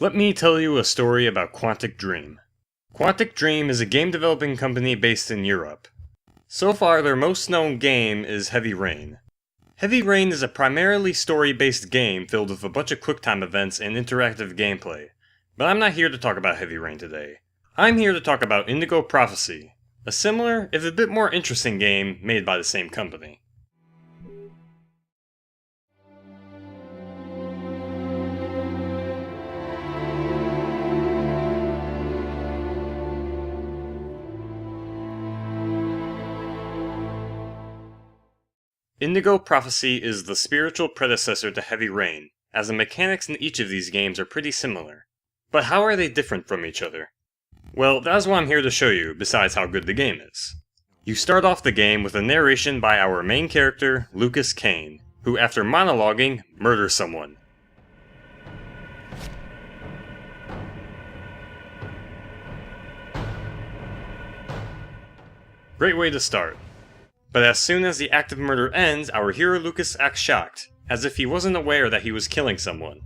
Let me tell you a story about Quantic Dream. Quantic Dream is a game developing company based in Europe. So far, their most known game is Heavy Rain. Heavy Rain is a primarily story-based game filled with a bunch of QuickTime events and interactive gameplay. But I'm not here to talk about Heavy Rain today. I'm here to talk about Indigo Prophecy, a similar, if a bit more interesting game made by the same company. Indigo Prophecy is the spiritual predecessor to Heavy Rain, as the mechanics in each of these games are pretty similar. But how are they different from each other? Well, that's what I'm here to show you, besides how good the game is. You start off the game with a narration by our main character, Lucas Kane, who after monologuing, murders someone. Great way to start. But as soon as the act of murder ends, our hero Lucas acts shocked, as if he wasn't aware that he was killing someone.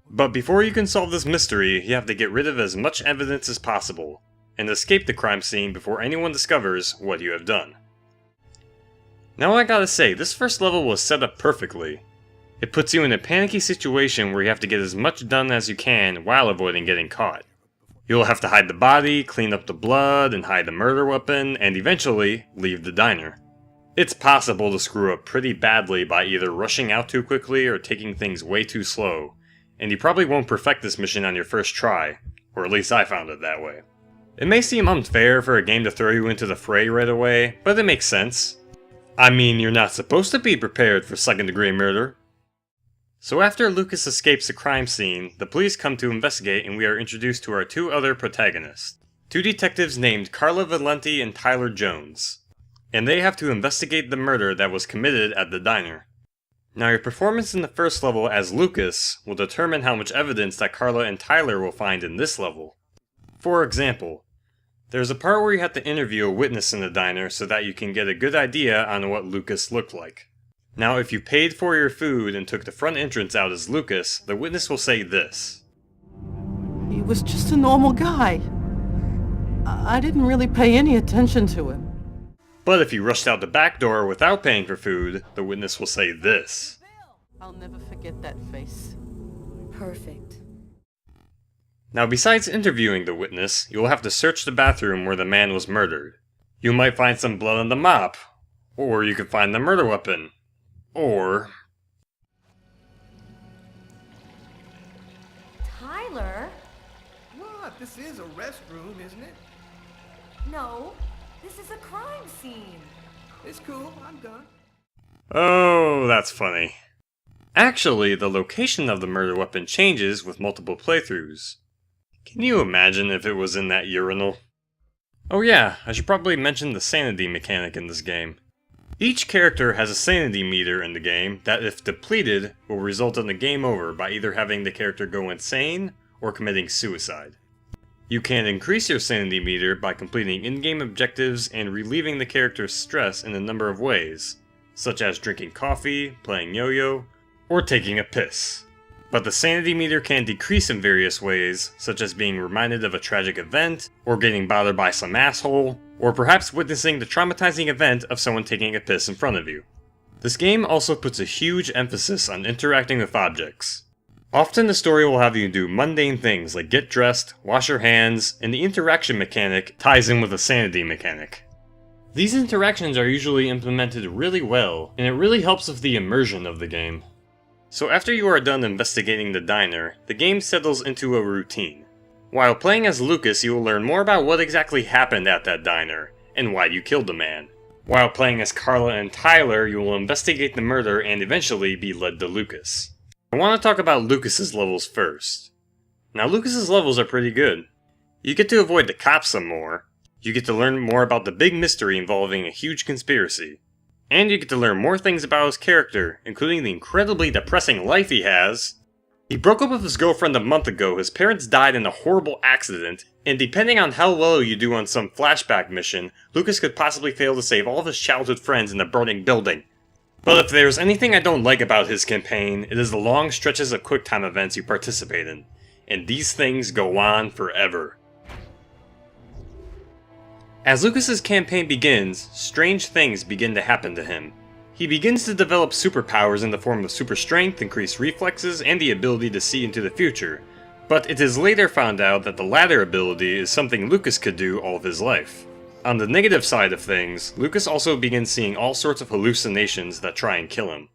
But before you can solve this mystery, you have to get rid of as much evidence as possible, and escape the crime scene before anyone discovers what you have done. Now I gotta say, this first level was set up perfectly. It puts you in a panicky situation where you have to get as much done as you can while avoiding getting caught. You'll have to hide the body, clean up the blood, and hide the murder weapon, and eventually leave the diner. It's possible to screw up pretty badly by either rushing out too quickly or taking things way too slow, and you probably won't perfect this mission on your first try, or at least I found it that way. It may seem unfair for a game to throw you into the fray right away, but it makes sense. I mean, you're not supposed to be prepared for second-degree murder. So after Lucas escapes the crime scene, the police come to investigate and we are introduced to our two other protagonists. Two detectives named Carla Valenti and Tyler Jones. And they have to investigate the murder that was committed at the diner. Now your performance in the first level as Lucas will determine how much evidence that Carla and Tyler will find in this level. For example, there's a part where you have to interview a witness in the diner so that you can get a good idea on what Lucas looked like. Now if you paid for your food and took the front entrance out as Lucas, the witness will say this. He was just a normal guy. I didn't really pay any attention to him. But if you rushed out the back door without paying for food, the witness will say this. I'll never forget that face. Perfect. Now besides interviewing the witness, you will have to search the bathroom where the man was murdered. You might find some blood on the mop, or you could find the murder weapon, or... Tyler? What? This is a restroom, isn't it? No. This is a crime scene. It's cool, I'm done. Oh, that's funny. Actually, the location of the murder weapon changes with multiple playthroughs. Can you imagine if it was in that urinal? Oh yeah, I should probably mention the sanity mechanic in this game. Each character has a sanity meter in the game that, if depleted, will result in a game over by either having the character go insane or committing suicide. You can increase your sanity meter by completing in-game objectives and relieving the character's stress in a number of ways, such as drinking coffee, playing yo-yo, or taking a piss. But the sanity meter can decrease in various ways, such as being reminded of a tragic event, or getting bothered by some asshole, or perhaps witnessing the traumatizing event of someone taking a piss in front of you. This game also puts a huge emphasis on interacting with objects. Often the story will have you do mundane things like get dressed, wash your hands, and the interaction mechanic ties in with the sanity mechanic. These interactions are usually implemented really well, and it really helps with the immersion of the game. So after you are done investigating the diner, the game settles into a routine. While playing as Lucas, you will learn more about what exactly happened at that diner, and why you killed the man. While playing as Carla and Tyler, you will investigate the murder and eventually be led to Lucas. I want to talk about Lucas's levels first. Now Lucas's levels are pretty good. You get to avoid the cops some more, you get to learn more about the big mystery involving a huge conspiracy, and you get to learn more things about his character, including the incredibly depressing life he has. He broke up with his girlfriend a month ago, his parents died in a horrible accident, and depending on how well you do on some flashback mission, Lucas could possibly fail to save all of his childhood friends in a burning building. But if there's anything I don't like about his campaign, it is the long stretches of QuickTime events you participate in. and these things go on forever. As Lucas's campaign begins, strange things begin to happen to him. He begins to develop superpowers in the form of super strength, increased reflexes, and the ability to see into the future, but it is later found out that the latter ability is something Lucas could do all of his life. On the negative side of things, Lucas also begins seeing all sorts of hallucinations that try and kill him.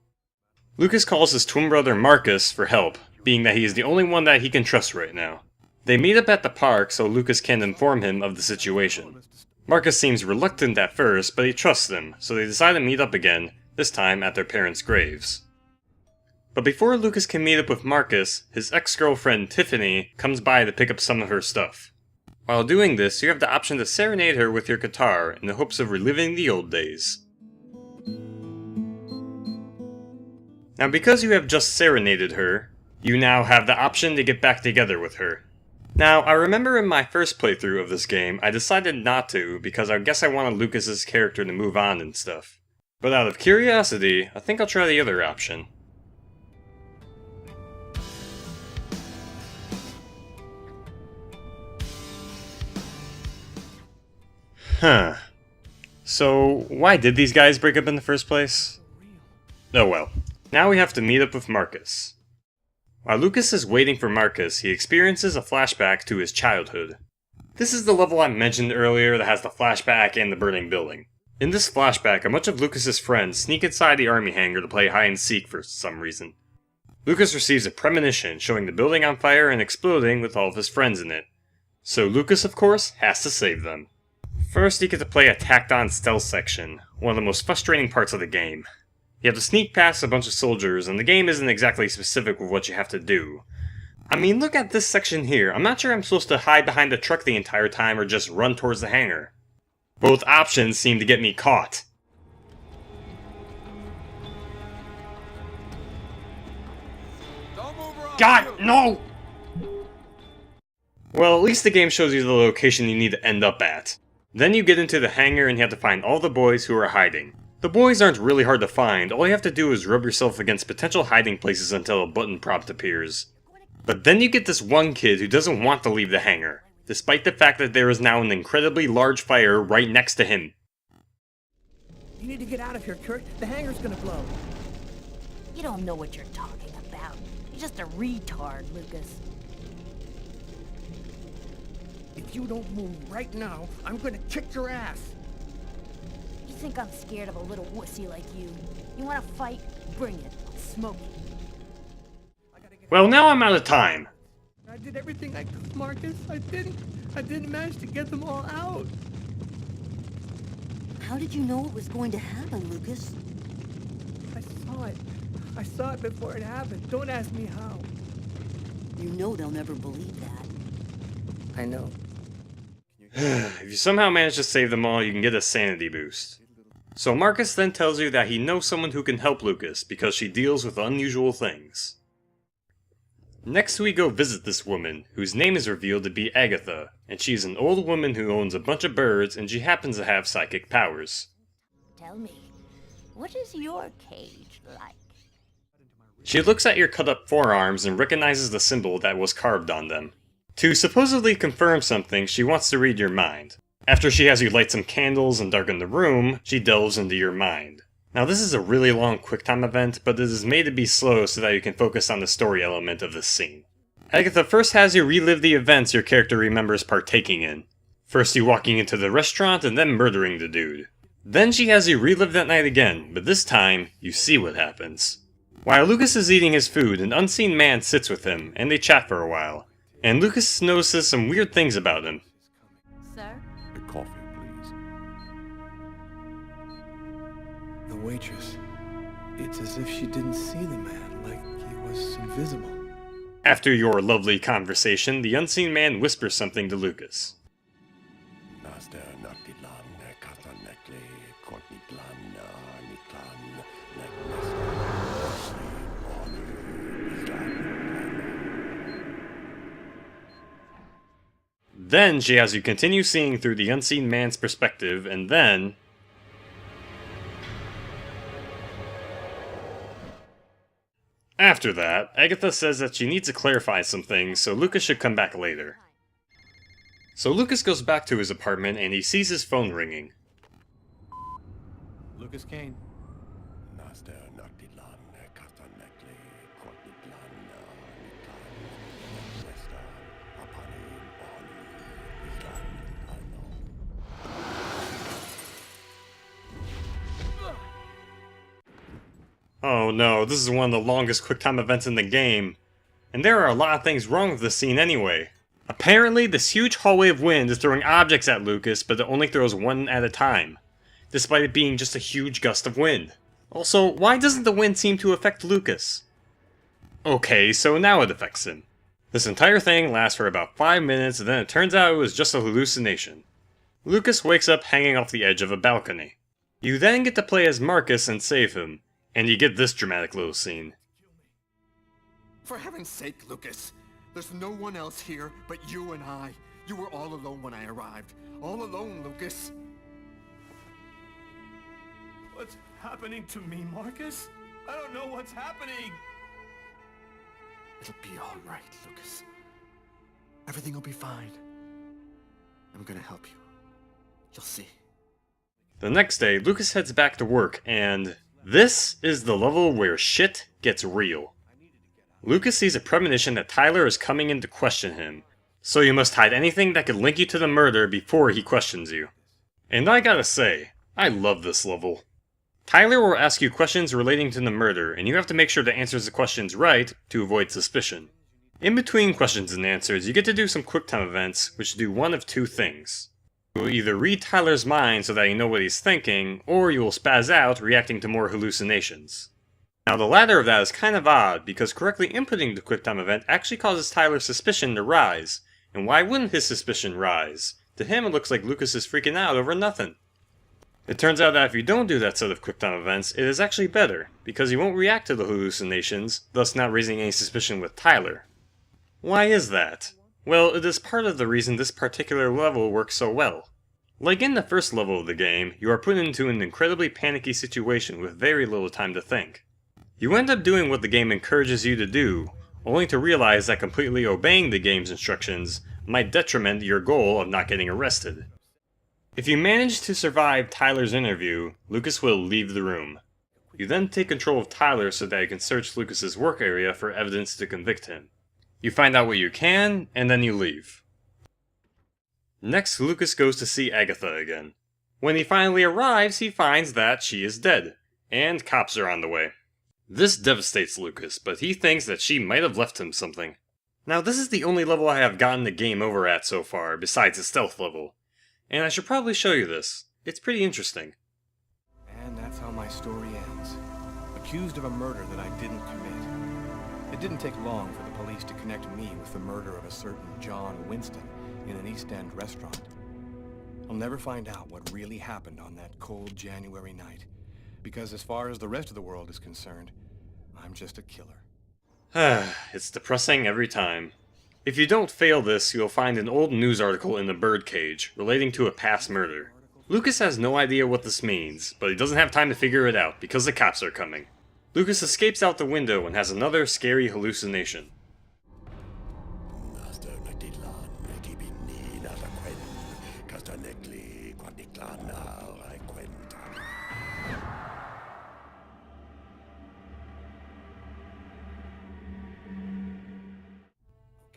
Lucas calls his twin brother Marcus for help, being that he is the only one that he can trust right now. They meet up at the park so Lucas can inform him of the situation. Marcus seems reluctant at first, but he trusts them, so they decide to meet up again, this time at their parents' graves. But before Lucas can meet up with Marcus, his ex-girlfriend Tiffany comes by to pick up some of her stuff. While doing this, you have the option to serenade her with your guitar in the hopes of reliving the old days. Now because you have just serenaded her, you now have the option to get back together with her. Now, I remember in my first playthrough of this game, I decided not to because I guess I wanted Lucas's character to move on and stuff. But out of curiosity, I think I'll try the other option. Huh. So, why did these guys break up in the first place? Oh well. Now we have to meet up with Marcus. While Lucas is waiting for Marcus, he experiences a flashback to his childhood. This is the level I mentioned earlier that has the flashback and the burning building. In this flashback, a bunch of Lucas's friends sneak inside the army hangar to play hide and seek for some reason. Lucas receives a premonition showing the building on fire and exploding with all of his friends in it. So Lucas, of course, has to save them. First, you get to play a tacked-on stealth section, one of the most frustrating parts of the game. You have to sneak past a bunch of soldiers, and the game isn't exactly specific with what you have to do. I mean, look at this section here. I'm not sure I'm supposed to hide behind the truck the entire time or just run towards the hangar. Both options seem to get me caught. God, no! Well, at least the game shows you the location you need to end up at. Then you get into the hangar and you have to find all the boys who are hiding. The boys aren't really hard to find, all you have to do is rub yourself against potential hiding places until a button prompt appears. But then you get this one kid who doesn't want to leave the hangar, despite the fact that there is now an incredibly large fire right next to him. You need to get out of here, Kurt. The hangar's gonna blow. You don't know what you're talking about. You're just a retard, Lucas. If you don't move right now, I'm gonna kick your ass. You think I'm scared of a little wussy like you? You wanna fight? Bring it. I'll smoke you. Well, now I'm out of time. I did everything I could, Marcus. I didn't manage to get them all out. How did you know it was going to happen, Lucas? I saw it before it happened. Don't ask me how. You know they'll never believe that. I know. If you somehow manage to save them all, you can get a sanity boost. So Marcus then tells you that he knows someone who can help Lucas because she deals with unusual things. Next we go visit this woman, whose name is revealed to be Agatha, and she's an old woman who owns a bunch of birds and she happens to have psychic powers. Tell me, what is your cage like? She looks at your cut up forearms and recognizes the symbol that was carved on them. To supposedly confirm something, she wants to read your mind. After she has you light some candles and darken the room, she delves into your mind. Now this is a really long QuickTime event, but it is made to be slow so that you can focus on the story element of this scene. Agatha first has you relive the events your character remembers partaking in. First you walking into the restaurant and then murdering the dude. Then she has you relive that night again, but this time, you see what happens. While Lucas is eating his food, an unseen man sits with him, and they chat for a while. And Lucas notices some weird things about him. Sir? A coffee, please. The waitress. It's as if she didn't see the man, like he was invisible. After your lovely conversation, the unseen man whispers something to Lucas. Then she has you continue seeing through the unseen man's perspective, and then... After that, Agatha says that she needs to clarify some things, so Lucas should come back later. So Lucas goes back to his apartment and he sees his phone ringing. Lucas Kane. Oh no, this is one of the longest QuickTime events in the game. And there are a lot of things wrong with this scene anyway. Apparently, this huge hallway of wind is throwing objects at Lucas, but it only throws one at a time, despite it being just a huge gust of wind. Also, why doesn't the wind seem to affect Lucas? Okay, so now it affects him. This entire thing lasts for about 5 minutes, and then it turns out it was just a hallucination. Lucas wakes up hanging off the edge of a balcony. You then get to play as Marcus and save him, and you get this dramatic little scene. For heaven's sake, Lucas. There's no one else here but you and I. You were all alone when I arrived. All alone, Lucas. What's happening to me, Marcus? I don't know what's happening. It'll be all right, Lucas. Everything will be fine. I'm gonna help you. You'll see. The next day, Lucas heads back to work, and this is the level where shit gets real. Lucas sees a premonition that Tyler is coming in to question him, so you must hide anything that could link you to the murder before he questions you. And I gotta say, I love this level. Tyler will ask you questions relating to the murder, and you have to make sure to answer the questions right to avoid suspicion. In between questions and answers, you get to do some QuickTime events, which do one of two things. You will either read Tyler's mind so that you know what he's thinking, or you will spaz out, reacting to more hallucinations. Now the latter of that is kind of odd, because correctly inputting the QuickTime event actually causes Tyler's suspicion to rise. And why wouldn't his suspicion rise? To him it looks like Lucas is freaking out over nothing. It turns out that if you don't do that set of QuickTime events, it is actually better, because you won't react to the hallucinations, thus not raising any suspicion with Tyler. Why is that? Well, it is part of the reason this particular level works so well. Like in the first level of the game, you are put into an incredibly panicky situation with very little time to think. You end up doing what the game encourages you to do, only to realize that completely obeying the game's instructions might detriment your goal of not getting arrested. If you manage to survive Tyler's interview, Lucas will leave the room. You then take control of Tyler so that you can search Lucas's work area for evidence to convict him. You find out what you can, and then you leave. Next, Lucas goes to see Agatha again. When he finally arrives, he finds that she is dead, and cops are on the way. This devastates Lucas, but he thinks that she might have left him something. Now this is the only level I have gotten the game over at so far, besides the stealth level. And I should probably show you this. It's pretty interesting. And that's how my story ends. Accused of a murder that I didn't commit. It didn't take long for the police to connect me with the murder of a certain John Winston in an East End restaurant. I'll never find out what really happened on that cold January night, because as far as the rest of the world is concerned, I'm just a killer. It's depressing every time. If you don't fail this, you'll find an old news article in the birdcage relating to a past murder. Lucas has no idea what this means, but he doesn't have time to figure it out because the cops are coming. Lucas escapes out the window and has another scary hallucination.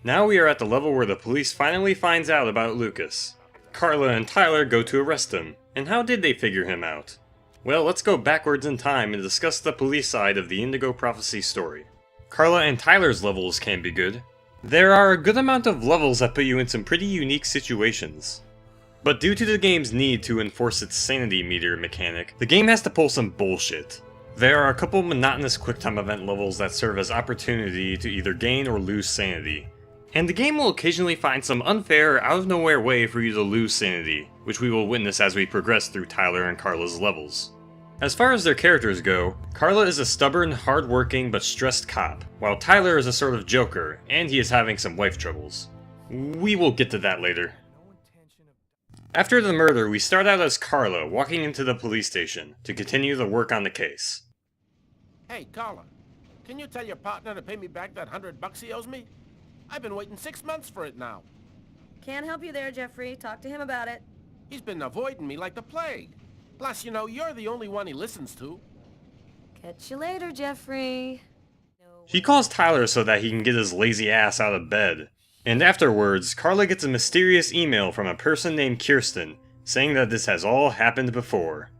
Now we are at the level where the police finally finds out about Lucas. Carla and Tyler go to arrest him, and how did they figure him out? Well, let's go backwards in time and discuss the police side of the Indigo Prophecy story. Carla and Tyler's levels can be good. There are a good amount of levels that put you in some pretty unique situations. But due to the game's need to enforce its sanity meter mechanic, the game has to pull some bullshit. There are a couple monotonous QuickTime event levels that serve as opportunity to either gain or lose sanity. And the game will occasionally find some unfair, out-of-nowhere way for you to lose sanity, which we will witness as we progress through Tyler and Carla's levels. As far as their characters go, Carla is a stubborn, hard-working, but stressed cop, while Tyler is a sort of joker, and he is having some wife troubles. We will get to that later. After the murder, we start out as Carla walking into the police station to continue the work on the case. Hey, Carla. can you tell your partner to pay me back that $100 he owes me? I've been waiting 6 months for it now. Can't help you there, Jeffrey. Talk to him about it. He's been avoiding me like the plague. Plus, you know, you're the only one he listens to. Catch you later, Jeffrey. He calls Tyler so that he can get his lazy ass out of bed. And afterwards, Carla gets a mysterious email from a person named Kirsten, saying that this has all happened before.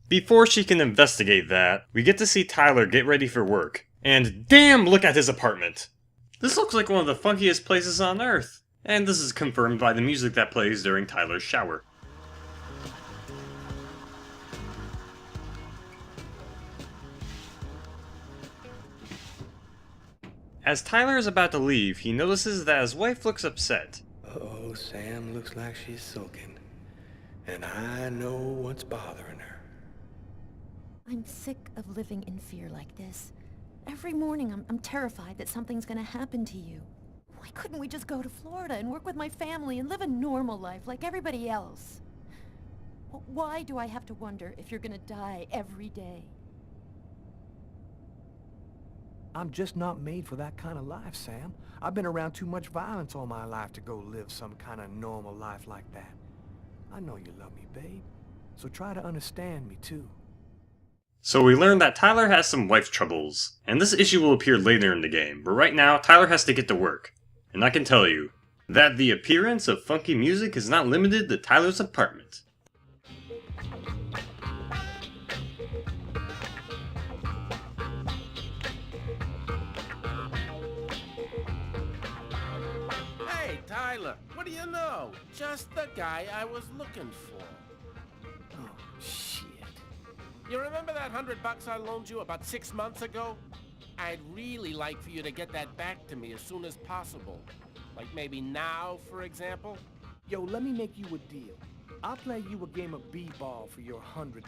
Before she can investigate that, we get to see Tyler get ready for work. And damn, look at his apartment! This looks like one of the funkiest places on Earth. And this is confirmed by the music that plays during Tyler's shower. As Tyler is about to leave, he notices that his wife looks upset. Uh-oh, Sam looks like she's sulking. And I know what's bothering her. I'm sick of living in fear like this. Every morning I'm terrified that something's gonna happen to you. Why couldn't we just go to Florida and work with my family and live a normal life like everybody else? Why do I have to wonder if you're gonna die every day? I'm just not made for that kind of life, Sam. I've been around too much violence all my life to go live some kind of normal life like that. I know you love me, babe. So try to understand me, too. So we learn that Tyler has some wife troubles, and this issue will appear later in the game, but right now, Tyler has to get to work. And I can tell you, that the appearance of funky music is not limited to Tyler's apartment. Hey, Tyler, what do you know? Just the guy I was looking for. Oh, shit. You remember that $100 I loaned you about 6 months ago? I'd really like for you to get that back to me as soon as possible. Like maybe now, for example? Yo, let me make you a deal. I'll play you a game of b-ball for your $100.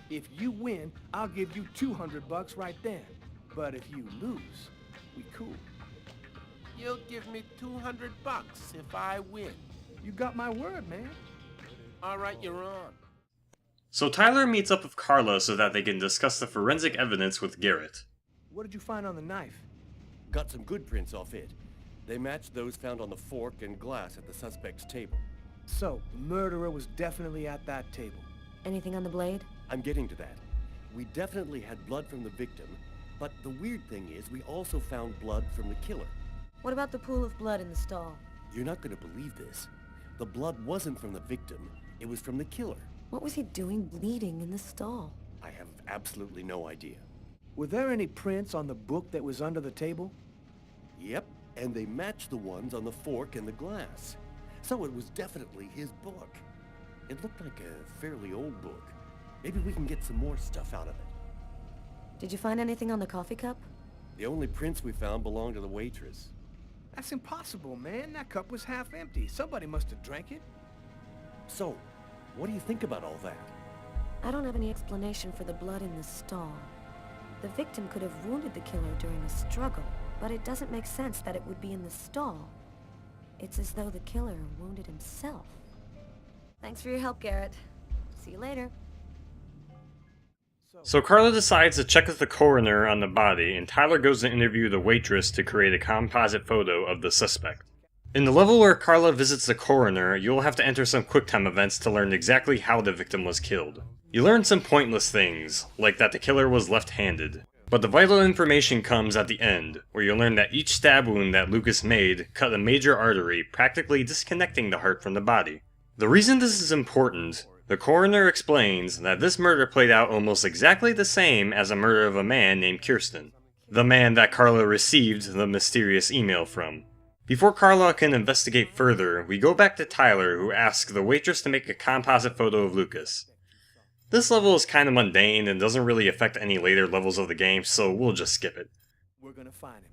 If you win, I'll give you $200 right then. But if you lose, we cool. You'll give me $200 if I win. You got my word, man. All right, you're on. So Tyler meets up with Carla so that they can discuss the forensic evidence with Garrett. What did you find on the knife? Got some good prints off it. They matched those found on the fork and glass at the suspect's table. So, the murderer was definitely at that table. Anything on the blade? I'm getting to that. We definitely had blood from the victim, but the weird thing is we also found blood from the killer. What about the pool of blood in the stall? You're not going to believe this. The blood wasn't from the victim, it was from the killer. What was he doing bleeding in the stall? I have absolutely no idea. Were there any prints on the book that was under the table? Yep, and they matched the ones on the fork and the glass. So it was definitely his book. It looked like a fairly old book. Maybe we can get some more stuff out of it. Did you find anything on the coffee cup? The only prints we found belonged to the waitress. That's impossible, man. That cup was half empty. Somebody must have drank it. So, what do you think about all that? I don't have any explanation for the blood in the stall. The victim could have wounded the killer during a struggle, but it doesn't make sense that it would be in the stall. It's as though the killer wounded himself. Thanks for your help, Garrett. See you later. So Carla decides to check with the coroner on the body, and Tyler goes to interview the waitress to create a composite photo of the suspect. In the level where Carla visits the coroner, you'll have to enter some QuickTime events to learn exactly how the victim was killed. You learn some pointless things, like that the killer was left-handed. But the vital information comes at the end, where you learn that each stab wound that Lucas made cut a major artery, practically disconnecting the heart from the body. The reason this is important, the coroner explains that this murder played out almost exactly the same as a murder of a man named Kirsten, the man that Carla received the mysterious email from. Before Carla can investigate further, we go back to Tyler, who asks the waitress to make a composite photo of Lucas. This level is kind of mundane and doesn't really affect any later levels of the game, so we'll just skip it. We're gonna find him.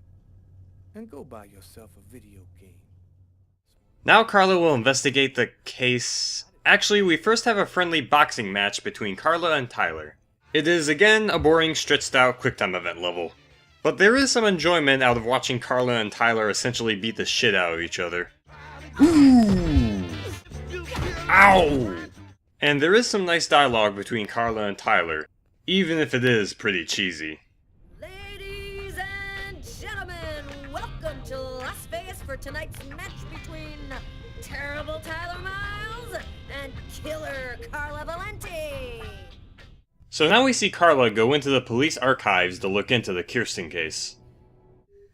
And go buy yourself a video game. Now Carla will investigate the case. Actually, we first have a friendly boxing match between Carla and Tyler. It is again a boring, stretched out QuickTime event level. But there is some enjoyment out of watching Carla and Tyler essentially beat the shit out of each other. Ooh! Ow! And there is some nice dialogue between Carla and Tyler, even if it is pretty cheesy. Vegas for tonight's match between terrible Tyler Miles and killer Carla Valenti. So now we see Carla go into the police archives to look into the Kirsten case.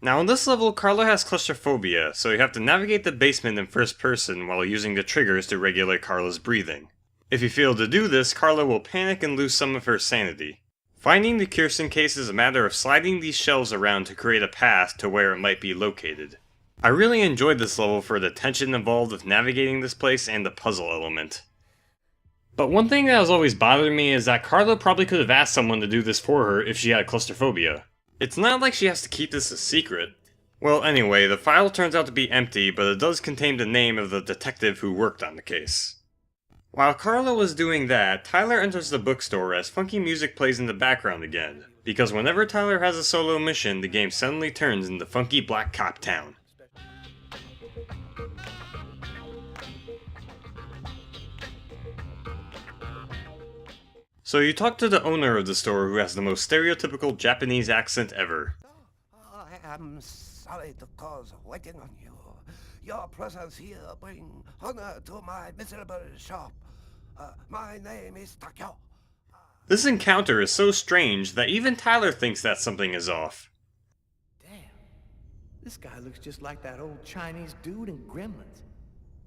Now on this level, Carla has claustrophobia, so you have to navigate the basement in first person while using the triggers to regulate Carla's breathing. If you fail to do this, Carla will panic and lose some of her sanity. Finding the Kirsten case is a matter of sliding these shelves around to create a path to where it might be located. I really enjoyed this level for the tension involved with navigating this place and the puzzle element. But one thing that has always bothered me is that Carla probably could have asked someone to do this for her if she had claustrophobia. It's not like she has to keep this a secret. Well anyway, the file turns out to be empty, but it does contain the name of the detective who worked on the case. While Carla was doing that, Tyler enters the bookstore as funky music plays in the background again, because whenever Tyler has a solo mission, the game suddenly turns into funky black cop town. So you talk to the owner of the store who has the most stereotypical Japanese accent ever. I am sorry to cause waiting on you. Your presence here brings honor to my miserable shop. My name is Takyo. This encounter is so strange that even Tyler thinks that something is off. Damn. This guy looks just like that old Chinese dude in Gremlins.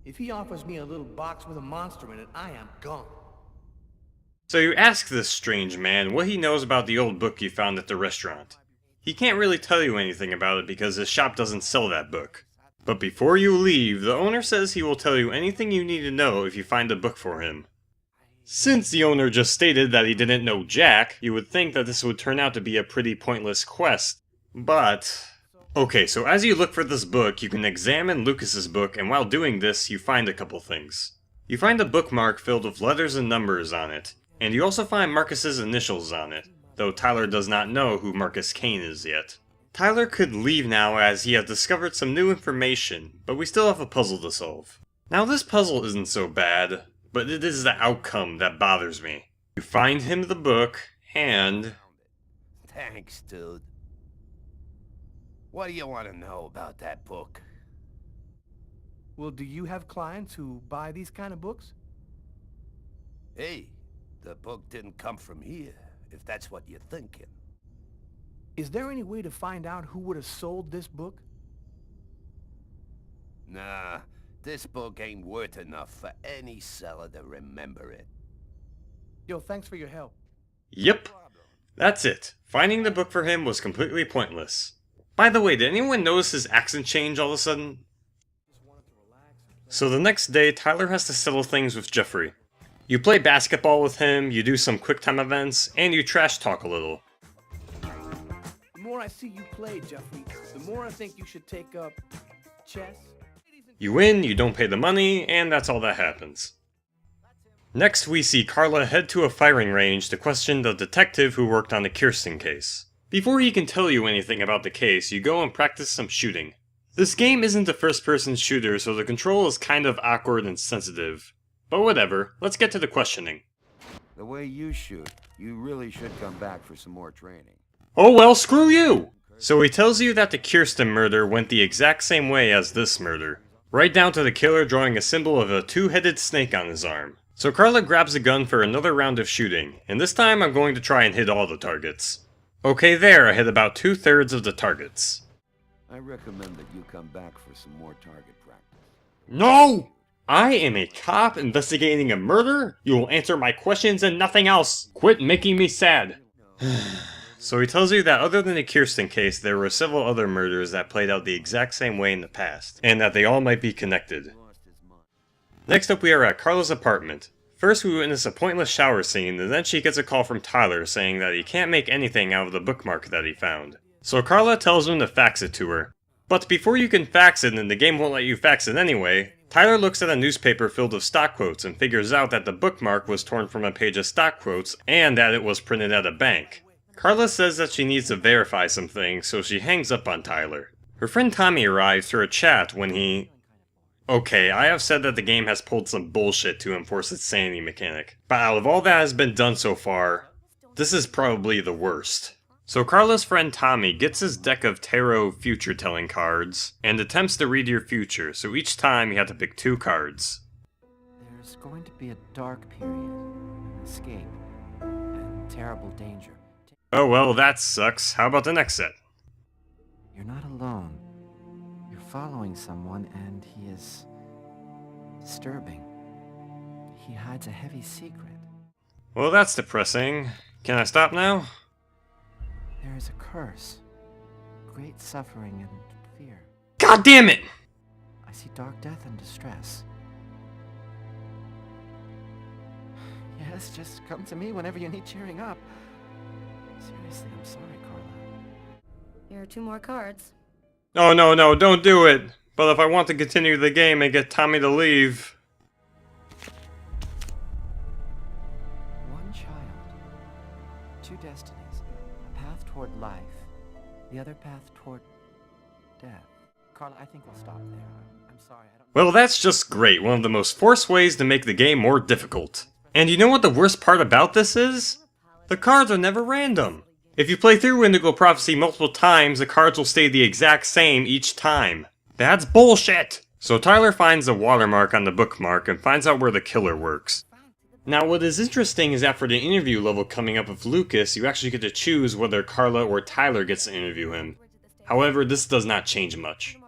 If he offers me a little box with a monster in it, I am gone. So you ask this strange man what he knows about the old book you found at the restaurant. He can't really tell you anything about it because his shop doesn't sell that book. But before you leave, the owner says he will tell you anything you need to know if you find a book for him. Since the owner just stated that he didn't know Jack, you would think that this would turn out to be a pretty pointless quest. But... okay, so as you look for this book, you can examine Lucas's book, and while doing this, you find a couple things. You find a bookmark filled with letters and numbers on it, and you also find Marcus's initials on it, though Tyler does not know who Marcus Kane is yet. Tyler could leave now as he has discovered some new information, but we still have a puzzle to solve. Now this puzzle isn't so bad, but it is the outcome that bothers me. You find him the book, and... Thanks, dude. What do you want to know about that book? Well, do you have clients who buy these kind of books? Hey, the book didn't come from here, if that's what you're thinking. Is there any way to find out who would have sold this book? Nah, this book ain't worth enough for any seller to remember it. Yo, thanks for your help. Yep. That's it. Finding the book for him was completely pointless. By the way, did anyone notice his accent change all of a sudden? So the next day, Tyler has to settle things with Jeffrey. You play basketball with him, you do some quick time events, and you trash talk a little. The more I see you play, Jeffrey, the more I think you should take up chess. You win, you don't pay the money, and that's all that happens. Next we see Carla head to a firing range to question the detective who worked on the Kirsten case. Before he can tell you anything about the case, you go and practice some shooting. This game isn't a first-person shooter, so the control is kind of awkward and sensitive. But whatever, let's get to the questioning. The way you shoot, you really should come back for some more training. Oh well, screw you! So he tells you that the Kirsten murder went the exact same way as this murder. Right down to the killer drawing a symbol of a two-headed snake on his arm. So Carla grabs a gun for another round of shooting, and this time I'm going to try and hit all the targets. Okay, there, I hit about 2/3 of the targets. I recommend that you come back for some more target practice. No! I am a cop investigating a murder? You will answer my questions and nothing else! Quit making me sad! So he tells you that other than the Kirsten case, there were several other murders that played out the exact same way in the past, and that they all might be connected. Next up we are at Carla's apartment. First we witness a pointless shower scene, and then she gets a call from Tyler saying that he can't make anything out of the bookmark that he found. So Carla tells him to fax it to her. But before you can fax it and the game won't let you fax it anyway, Tyler looks at a newspaper filled with stock quotes and figures out that the bookmark was torn from a page of stock quotes and that it was printed at a bank. Carla says that she needs to verify some things, so she hangs up on Tyler. Her friend Tommy arrives for a chat when he... Okay, I have said that the game has pulled some bullshit to enforce its sanity mechanic, but out of all that has been done so far, this is probably the worst. So Carla's friend Tommy gets his deck of tarot future-telling cards, and attempts to read your future, so each time you have to pick 2 cards. There's going to be a dark period, an escape, and terrible danger. Oh well, that sucks. How about the next set? You're not alone. You're following someone, and he is disturbing. He hides a heavy secret. Well, that's depressing. Can I stop now? There is a curse, great suffering and fear. God damn it! I see dark death and distress. Yes, just come to me whenever you need cheering up. Seriously, I'm sorry, Carla. Here are 2 more cards. Oh no, don't do it! But if I want to continue the game and get Tommy to leave... One child, 2 destinies. A path toward life, the other path toward death. Carla, I think we'll stop there. I'm sorry, I don't... Well, that's just great. One of the most forced ways to make the game more difficult. And you know what the worst part about this is? The cards are never random. If you play through Indigo Prophecy multiple times, the cards will stay the exact same each time. That's bullshit! So Tyler finds a watermark on the bookmark and finds out where the killer works. Now what is interesting is that for the interview level coming up with Lucas, you actually get to choose whether Carla or Tyler gets to interview him. However, this does not change much.